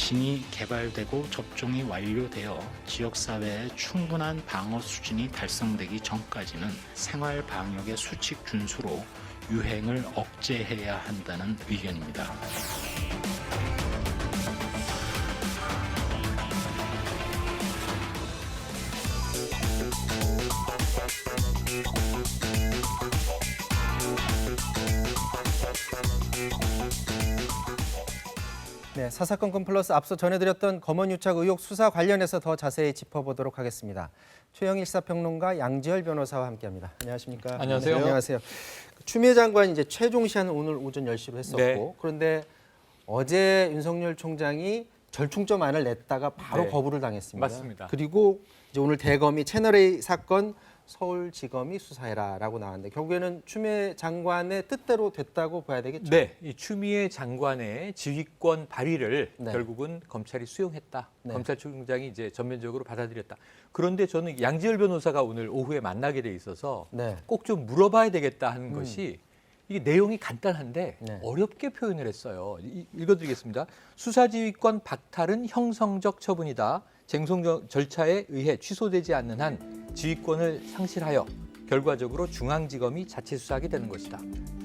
백신이 개발되고 접종이 완료되어 지역사회의 충분한 방어 수준이 달성되기 전까지는 생활 방역의 수칙 준수로 유행을 억제해야 한다는 의견입니다. 네, 사사건건 플러스 앞서 전해드렸던 검언유착 의혹 수사 관련해서 더 자세히 짚어보도록 하겠습니다. 최영일 시사평론가 양지열 변호사와 함께합니다. 안녕하십니까? 안녕하세요. 네, 안녕하세요. 추미애 장관이 이제 최종 시한은 오늘 오전 10시로 했었고 네. 그런데 어제 윤석열 총장이 절충점안을 냈다가 바로 네. 거부를 당했습니다. 맞습니다. 그리고 이제 오늘 대검이 채널A 사건 서울지검이 수사해라라고 나왔는데 결국에는 추미애 장관의 뜻대로 됐다고 봐야 되겠죠? 네, 이 추미애 장관의 지휘권 발휘를 네. 결국은 검찰이 수용했다. 네. 검찰총장이 이제 전면적으로 받아들였다. 그런데 저는 양지열 변호사가 오늘 오후에 만나게 돼 있어서 네. 꼭 좀 물어봐야 되겠다 하는 것이 이게 내용이 간단한데 네. 어렵게 표현을 했어요. 읽어드리겠습니다. 수사지휘권 박탈은 형성적 처분이다. 쟁송 절차에 의해 취소되지 않는 한 지휘권을 상실하여 결과적으로 중앙지검이 자체 수사하게 되는 것이다.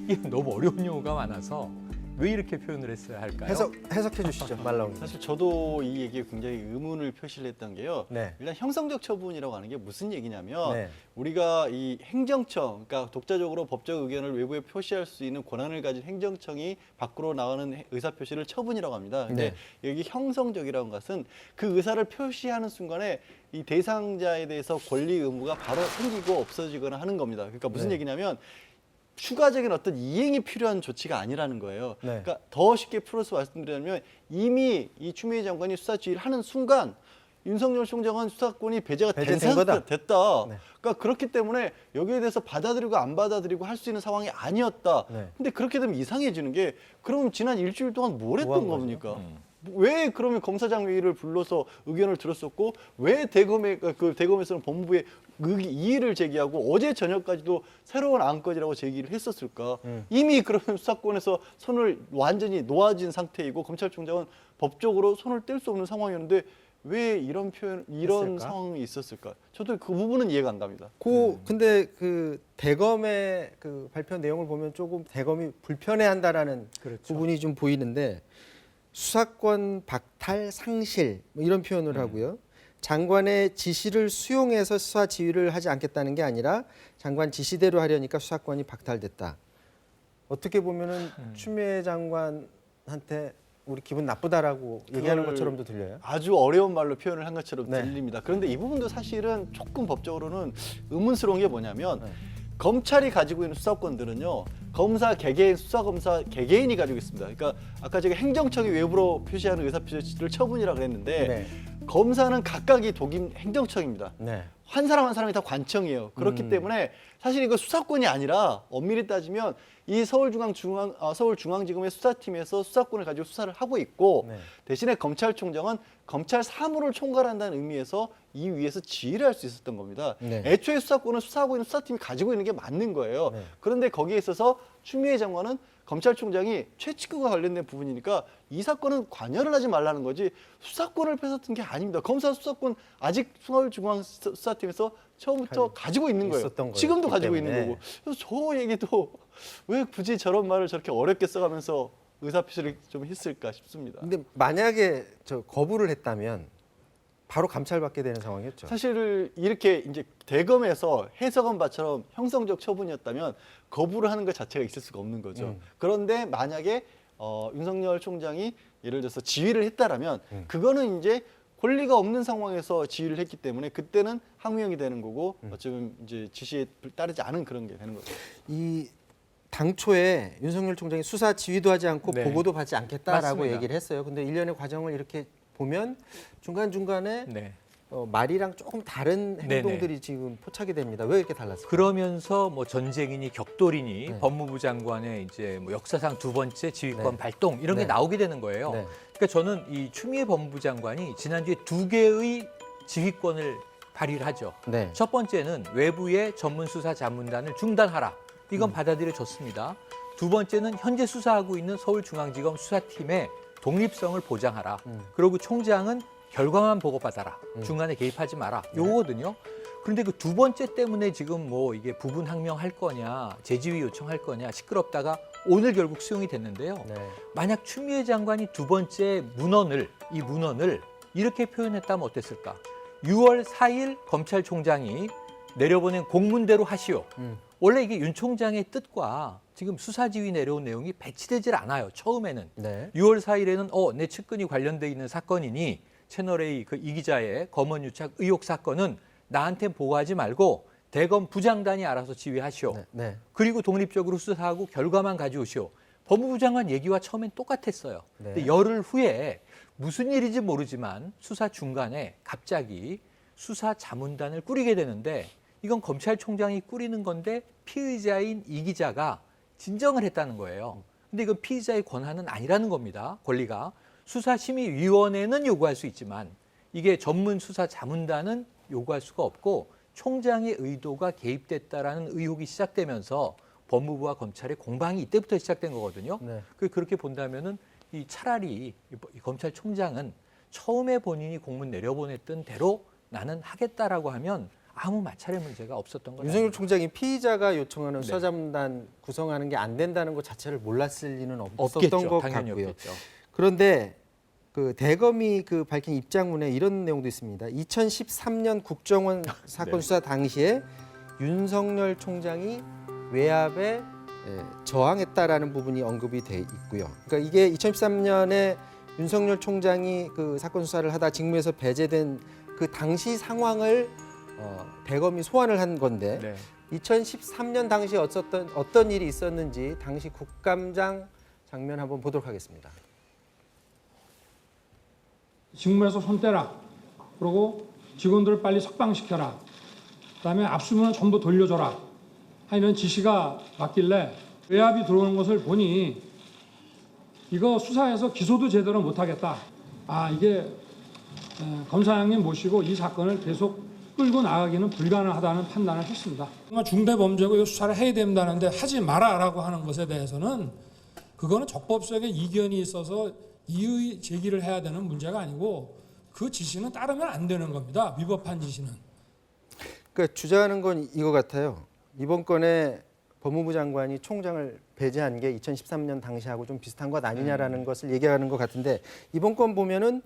이게 너무 어려운 용어가 많아서 왜 이렇게 표현을 했어야 할까요? 해석해 주시죠, 말라옹. 사실 저도 이 얘기에 굉장히 의문을 표시를 했던 게요. 네. 일단 형성적 처분이라고 하는 게 무슨 얘기냐면 네. 우리가 이 행정청, 그러니까 독자적으로 법적 의견을 외부에 표시할 수 있는 권한을 가진 행정청이 밖으로 나가는 의사표시를 처분이라고 합니다. 근데 여기 형성적이라는 것은 그 의사를 표시하는 순간에 이 대상자에 대해서 권리 의무가 바로 생기고 없어지거나 하는 겁니다. 그러니까 무슨 네. 얘기냐면 추가적인 어떤 이행이 필요한 조치가 아니라는 거예요. 네. 그러니까 더 쉽게 풀어서 말씀드리자면 이미 이 추미애 장관이 수사 지휘를 하는 순간 윤석열 총장은 수사권이 배제가 배제된 거다. 됐다. 네. 그러니까 그렇기 때문에 여기에 대해서 받아들이고 안 받아들이고 할 수 있는 상황이 아니었다. 네. 근데 그렇게 되면 이상해지는 게 그럼 지난 일주일 동안 뭘 뭐 한 했던 거죠? 겁니까? 왜 그러면 검사장 회의를 불러서 의견을 들었었고 왜 대검에서는 법무부에 이의를 제기하고 어제 저녁까지도 새로운 안건이라고 제기를 했었을까? 이미 그러면 수사권에서 손을 완전히 놓아진 상태이고 검찰총장은 법적으로 손을 뗄 수 없는 상황이었는데 왜 이런 했을까? 상황이 있었을까? 저도 그 부분은 이해가 안 갑니다. 근데 그 대검의 그 발표 내용을 보면 조금 대검이 불편해한다라는 그렇죠. 부분이 좀 보이는데 수사권 박탈 상실 뭐 이런 표현을 하고요. 장관의 지시를 수용해서 수사 지휘를 하지 않겠다는 게 아니라 장관 지시대로 하려니까 수사권이 박탈됐다. 어떻게 보면은 추미애 장관한테 우리 기분 나쁘다라고 얘기하는 그걸 것처럼도 들려요. 아주 어려운 말로 표현을 한 것처럼 네. 들립니다. 그런데 이 부분도 사실은 조금 법적으로는 의문스러운 게 뭐냐면 네. 검찰이 가지고 있는 수사권들은요. 검사 개개인, 수사검사 개개인이 가지고 있습니다. 그러니까 아까 제가 행정청이 외부로 표시하는 의사표시를 처분이라고 그랬는데 네. 검사는 각각이 독임 행정청입니다. 네. 한 사람 한 사람이 다 관청이에요. 그렇기 때문에 사실 이거 수사권이 아니라 엄밀히 따지면 이 서울중앙지검의 수사팀에서 수사권을 가지고 수사를 하고 있고 네. 대신에 검찰총장은 검찰 사무를 총괄한다는 의미에서 이 위에서 지휘를 할 수 있었던 겁니다. 네. 애초에 수사권은 수사하고 있는 수사팀이 가지고 있는 게 맞는 거예요. 네. 그런데 거기에 있어서 추미애 장관은 검찰총장이 최측근과 관련된 부분이니까 이 사건은 관여를 하지 말라는 거지 수사권을 뺏었던 게 아닙니다. 검사 수사권 아직 서울중앙수사팀에서 처음부터 가지고 있는 거예요. 있었던 거였기 지금도 가지고 때문에. 있는 거고. 그래서 저 얘기도 왜 굳이 저런 말을 저렇게 어렵게 써가면서 의사표시를 좀 했을까 싶습니다. 근데 만약에 저 거부를 했다면 바로 감찰받게 되는 상황이었죠. 사실 이렇게 이제 대검에서 해석한 바처럼 형성적 처분이었다면 거부를 하는 것 자체가 있을 수가 없는 거죠. 그런데 만약에 윤석열 총장이 예를 들어서 지휘를 했다라면 그거는 이제 권리가 없는 상황에서 지휘를 했기 때문에 그때는 항명이 되는 거고 어쩌면 이제 지시에 따르지 않은 그런 게 되는 거죠. 이 당초에 윤석열 총장이 수사 지휘도 하지 않고 네. 보고도 받지 않겠다라고 맞습니다. 얘기를 했어요. 근데 일련의 과정을 이렇게 보면 중간중간에 네. 말이랑 조금 다른 행동들이 지금 포착이 됩니다. 왜 이렇게 달랐을까요? 그러면서 뭐 전쟁이니 격돌이니 네. 법무부 장관의 이제 뭐 역사상 두 번째 지휘권 네. 발동 이런 게 네. 나오게 되는 거예요. 네. 그러니까 저는 이 추미애 법무부 장관이 지난주에 두 개의 지휘권을 발휘를 하죠. 네. 첫 번째는 외부의 전문수사 자문단을 중단하라. 이건 받아들여졌습니다. 두 번째는 현재 수사하고 있는 서울중앙지검 수사팀에 독립성을 보장하라. 그리고 총장은 결과만 보고받아라. 중간에 개입하지 마라. 요거거든요. 그런데 그 두 번째 때문에 지금 뭐 이게 부분 항명할 거냐, 재지위 요청할 거냐 시끄럽다가 오늘 결국 수용이 됐는데요. 네. 만약 추미애 장관이 두 번째 문헌을 이렇게 표현했다면 어땠을까? 6월 4일 검찰총장이 내려보낸 공문대로 하시오. 원래 이게 윤 총장의 뜻과 지금 수사지휘 내려온 내용이 배치되질 않아요. 처음에는. 네. 6월 4일에는 내 측근이 관련돼 있는 사건이니 채널A 그 이 기자의 검언유착 의혹 사건은 나한테 보고하지 말고 대검 부장단이 알아서 지휘하시오. 네. 네. 그리고 독립적으로 수사하고 결과만 가져오시오. 법무부 장관 얘기와 처음엔 똑같았어요. 네. 근데 열흘 후에 무슨 일인지 모르지만 수사 중간에 갑자기 수사 자문단을 꾸리게 되는데 이건 검찰총장이 꾸리는 건데 피의자인 이 기자가 진정을 했다는 거예요. 근데 이건 피의자의 권한은 아니라는 겁니다. 권리가. 수사심의위원회는 요구할 수 있지만 이게 전문 수사 자문단은 요구할 수가 없고 총장의 의도가 개입됐다라는 의혹이 시작되면서 법무부와 검찰의 공방이 이때부터 시작된 거거든요. 네. 그렇게 본다면은 이 차라리 이 검찰총장은 처음에 본인이 공문 내려보냈던 대로 나는 하겠다라고 하면 아무 마찰의 문제가 없었던 거죠. 윤석열 총장이 피의자가 요청하는 네. 수사자문단 구성하는 게 안 된다는 것 자체를 몰랐을 리는 없었던 없겠죠. 것 당연히 같고요. 없겠죠. 그런데 그 대검이 그 밝힌 입장문에 이런 내용도 있습니다. 2013년 국정원 사건 네. 수사 당시에 윤석열 총장이 외압에 저항했다라는 부분이 언급이 돼 있고요. 그러니까 이게 2013년에 윤석열 총장이 그 사건 수사를 하다 직무에서 배제된 그 당시 상황을 대검이 소환을 한 건데 네. 2013년 당시에 어떤 일이 있었는지 당시 국감장 장면 한번 보도록 하겠습니다. 직무에서 손 떼라. 그리고 직원들을 빨리 석방시켜라. 그다음에 압수문을 전부 돌려줘라. 하는 지시가 왔길래 외압이 들어오는 것을 보니 이거 수사해서 기소도 제대로 못하겠다. 이게 검사장님 모시고 이 사건을 계속 끌고 나가기는 불가능하다는 판단을 했습니다. 정말 중대 범죄고 이거 수사를 해야 된다는데 하지 마라라고 하는 것에 대해서는 그거는 적법성의 이견이 있어서 이의 제기를 해야 되는 문제가 아니고 그 지시는 따르면 안 되는 겁니다. 위법한 지시는. 그러니까 주장하는 건 이거 같아요. 이번 건에 법무부 장관이 총장을 배제한 게 2013년 당시하고 좀 비슷한 것 아니냐라는 것을 얘기하는 것 같은데 이번 건 보면은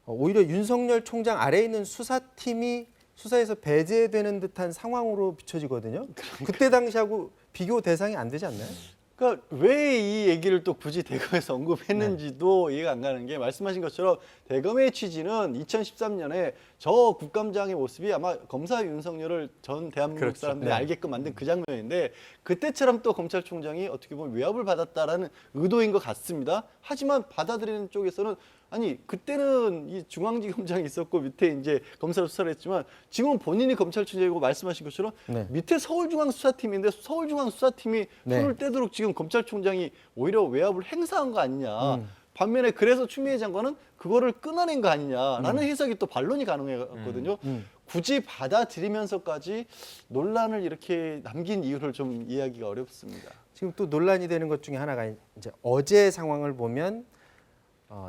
오히려 윤석열 총장 아래에 있는 수사팀이 수사에서 배제되는 듯한 상황으로 비춰지거든요. 그때 당시하고 비교 대상이 안 되지 않나요? 그러니까 왜 이 얘기를 또 굳이 대검에서 언급했는지도 이해가 안 가는 게 말씀하신 것처럼 대검의 취지는 2013년에 저 국감장의 모습이 아마 검사 윤석열을 전 대한민국 그렇죠. 사람들이 네. 알게끔 만든 그 장면인데 그때처럼 또 검찰총장이 어떻게 보면 외압을 받았다라는 의도인 것 같습니다. 하지만 받아들이는 쪽에서는 아니 그때는 이 중앙지검장이 있었고 밑에 이제 검사로 수사를 했지만 지금은 본인이 검찰총장이고 말씀하신 것처럼 네. 밑에 서울중앙수사팀인데 서울중앙수사팀이 네. 손을 떼도록 지금 검찰총장이 오히려 외압을 행사한 거 아니냐. 반면에 그래서 추미애 장관은 그거를 끊어낸 거 아니냐라는 해석이 또 반론이 가능했거든요. 굳이 받아들이면서까지 논란을 이렇게 남긴 이유를 좀 이해하기가 어렵습니다. 지금 또 논란이 되는 것 중에 하나가 이제 어제 상황을 보면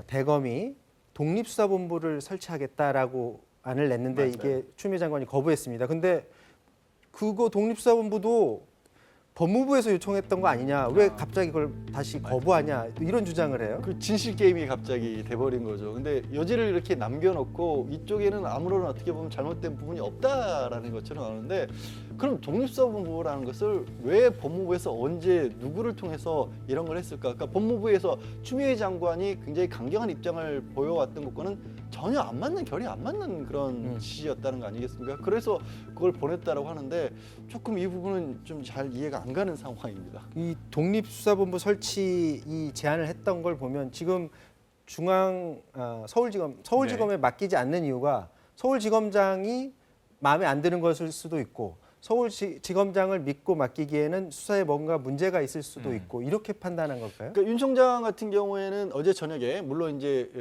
대검이 독립수사본부를 설치하겠다라고 안을 냈는데 맞아요. 이게 추미애 장관이 거부했습니다. 근데 그거 독립수사본부도 법무부에서 요청했던 거 아니냐? 왜 갑자기 그걸 다시 거부하냐? 이런 주장을 해요. 그 진실 게임이 갑자기 돼버린 거죠. 근데 여지를 이렇게 남겨놓고 이쪽에는 아무런 어떻게 보면 잘못된 부분이 없다라는 것처럼 나오는데 그럼 독립사본부라는 것을 왜 법무부에서 언제 누구를 통해서 이런 걸 했을까? 그러니까 법무부에서 추미애 장관이 굉장히 강경한 입장을 보여왔던 것과는 전혀 안 맞는 결이 안 맞는 그런 지시였다는 거 아니겠습니까? 그래서 그걸 보냈다라고 하는데 조금 이 부분은 좀 잘 이해가 안 가는 상황입니다. 이 독립수사본부 설치 이 제안을 했던 걸 보면 지금 서울지검에 맡기지 않는 이유가 서울지검장이 마음에 안 드는 것일 수도 있고 서울지검장을 믿고 맡기기에는 수사에 뭔가 문제가 있을 수도 있고 이렇게 판단한 걸까요? 그러니까 윤 총장 같은 경우에는 어제 저녁에 물론 이제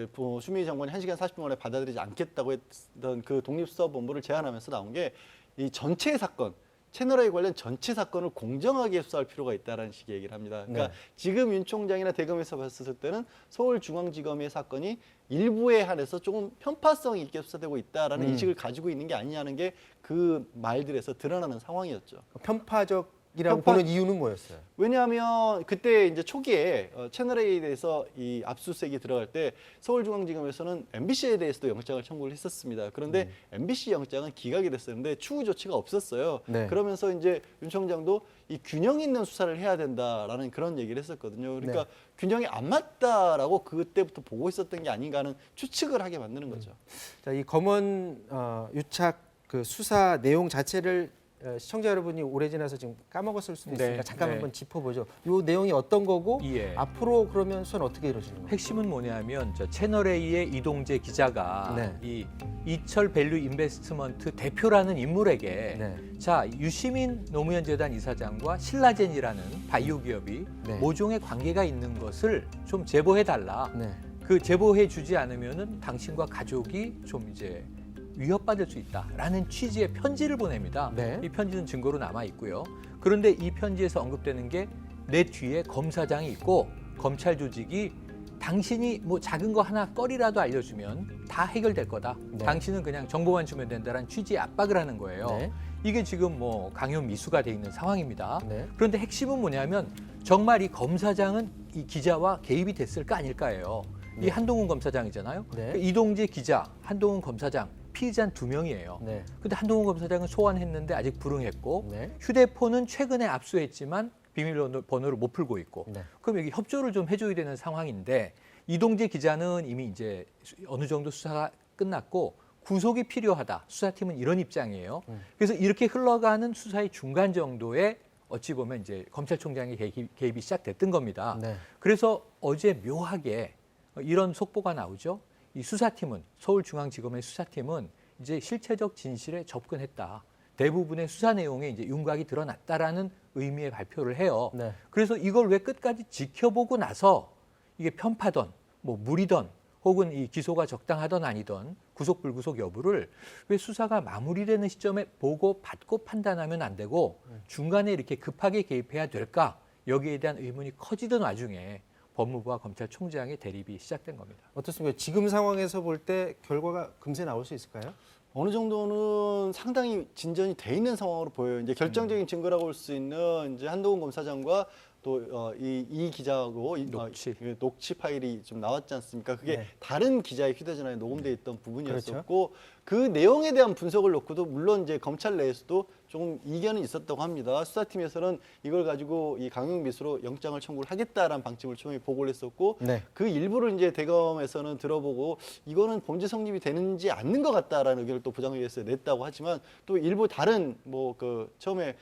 추미애 장관이 1시간 40분 만에 받아들이지 않겠다고 했던 그 독립수사본부를 제안하면서 나온 게 이 전체 사건 채널A 관련 전체 사건을 공정하게 수사할 필요가 있다는 식의 얘기를 합니다. 그러니까 지금 윤 총장이나 대검에서 봤을 때는 서울중앙지검의 사건이 일부에 한해서 조금 편파성 있게 수사되고 있다라는 인식을 가지고 있는 게 아니냐는 게 그 말들에서 드러나는 상황이었죠. 편파적이라고 보는 이유는 뭐였어요? 왜냐하면 그때 이제 초기에 채널A에 대해서 이 압수수색이 들어갈 때 서울중앙지검에서는 MBC에 대해서도 영장을 청구를 했었습니다. 그런데 MBC 영장은 기각이 됐었는데 추후 조치가 없었어요. 네. 그러면서 이제 윤 총장도 이 균형 있는 수사를 해야 된다라는 그런 얘기를 했었거든요. 그러니까 균형이 안 맞다라고 그때부터 보고 있었던 게 아닌가 하는 추측을 하게 만드는 거죠. 자, 이 검언 유착 그 수사 내용 자체를 시청자 여러분이 오래 지나서 지금 까먹었을 수도 있으니까 잠깐 한번 짚어보죠. 이 내용이 어떤 거고 예. 앞으로 그러면 수사는 어떻게 이루어지는 겁니까? 핵심은 뭐냐면 저 채널A의 이동재 기자가 이 이철 밸류 인베스트먼트 대표라는 인물에게 자 유시민 노무현 재단 이사장과 신라젠이라는 바이오 기업이 모종의 관계가 있는 것을 좀 제보해 달라. 그 제보해 주지 않으면은 당신과 가족이 좀 이제 위협받을 수 있다라는 취지의 편지를 보냅니다. 이 편지는 증거로 남아 있고요. 그런데 이 편지에서 언급되는 게 내 뒤에 검사장이 있고 검찰 조직이 당신이 뭐 작은 거 하나 꺼리라도 알려주면 다 해결될 거다. 당신은 그냥 정보만 주면 된다라는 취지의 압박을 하는 거예요. 이게 지금 뭐 강요 미수가 돼 있는 상황입니다. 그런데 핵심은 뭐냐면 정말 이 검사장은 이 기자와 개입이 됐을까 아닐까예요. 이 한동훈 검사장이잖아요. 이동재 기자, 한동훈 검사장. 피의자는 2명이에요. 근데 한동훈 검사장은 소환했는데 아직 불응했고 휴대폰은 최근에 압수했지만 비밀번호를 못 풀고 있고 그럼 여기 협조를 좀 해줘야 되는 상황인데 이동재 기자는 이미 이제 어느 정도 수사가 끝났고 구속이 필요하다. 수사팀은 이런 입장이에요. 그래서 이렇게 흘러가는 수사의 중간 정도에 어찌 보면 이제 검찰총장의 개입이 시작됐던 겁니다. 그래서 어제 묘하게 이런 속보가 나오죠. 이 수사팀은 서울중앙지검의 수사팀은 이제 실체적 진실에 접근했다. 대부분의 수사 내용에 이제 윤곽이 드러났다라는 의미의 발표를 해요. 그래서 이걸 왜 끝까지 지켜보고 나서 이게 편파던, 뭐 무리던, 혹은 이 기소가 적당하던 아니던 구속 불구속 여부를 왜 수사가 마무리되는 시점에 보고 받고 판단하면 안 되고 중간에 이렇게 급하게 개입해야 될까? 여기에 대한 의문이 커지던 와중에 법무부와 검찰총장의 대립이 시작된 겁니다. 어떻습니까? 지금 상황에서 볼 때 결과가 금세 나올 수 있을까요? 어느 정도는 상당히 진전이 돼 있는 상황으로 보여요. 이제 결정적인 증거라고 볼 수 있는 이제 한동훈 검사장과 또 이 기자하고 녹취 파일이 좀 나왔지 않습니까? 그게 다른 기자의 휴대전화에 녹음돼 있던 부분이었었고 그 내용에 대한 분석을 놓고도 물론 이제 검찰 내에서도 조금 이견이 있었다고 합니다. 수사팀에서는 이걸 가지고 이 강요미수로 영장을 청구를 하겠다라는 방침을 처음에 보고를 했었고 그 일부를 이제 대검에서는 들어보고 이거는 범죄 성립이 되는지 않는 것 같다라는 의견을 또 부장위에서 냈다고 하지만 또 일부 다른 뭐 그 처음에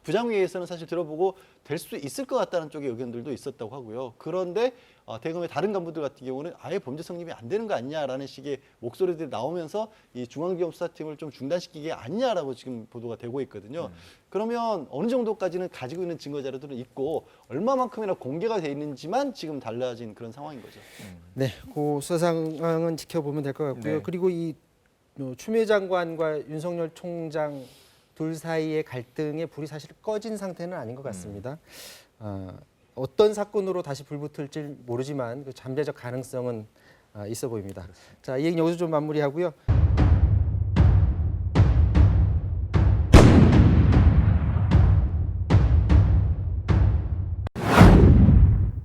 부장위에서는 사실 들어보고 될 수 있을 것 같다는 쪽의 의견들도 있었다고 하고요. 그런데 대검의 다른 간부들 같은 경우는 아예 범죄 성립이 안 되는 거 아니냐라는 식의 목소리들이 나오면서 이 중앙지검 수사팀을 좀 중단시키게 아니냐라고 지금 보도가 되고 있거든요. 그러면 어느 정도까지는 가지고 있는 증거 자료들은 있고 얼마만큼이나 공개가 돼 있는지만 지금 달라진 그런 상황인 거죠. 네, 그 수사 상황은 지켜보면 될 것 같고요. 그리고 이 추미애 장관과 윤석열 총장 둘 사이의 갈등의 불이 사실 꺼진 상태는 아닌 것 같습니다. 어떤 사건으로 다시 불붙을지 모르지만 그 잠재적 가능성은 있어 보입니다. 자, 이 얘기 여기서 좀 마무리하고요.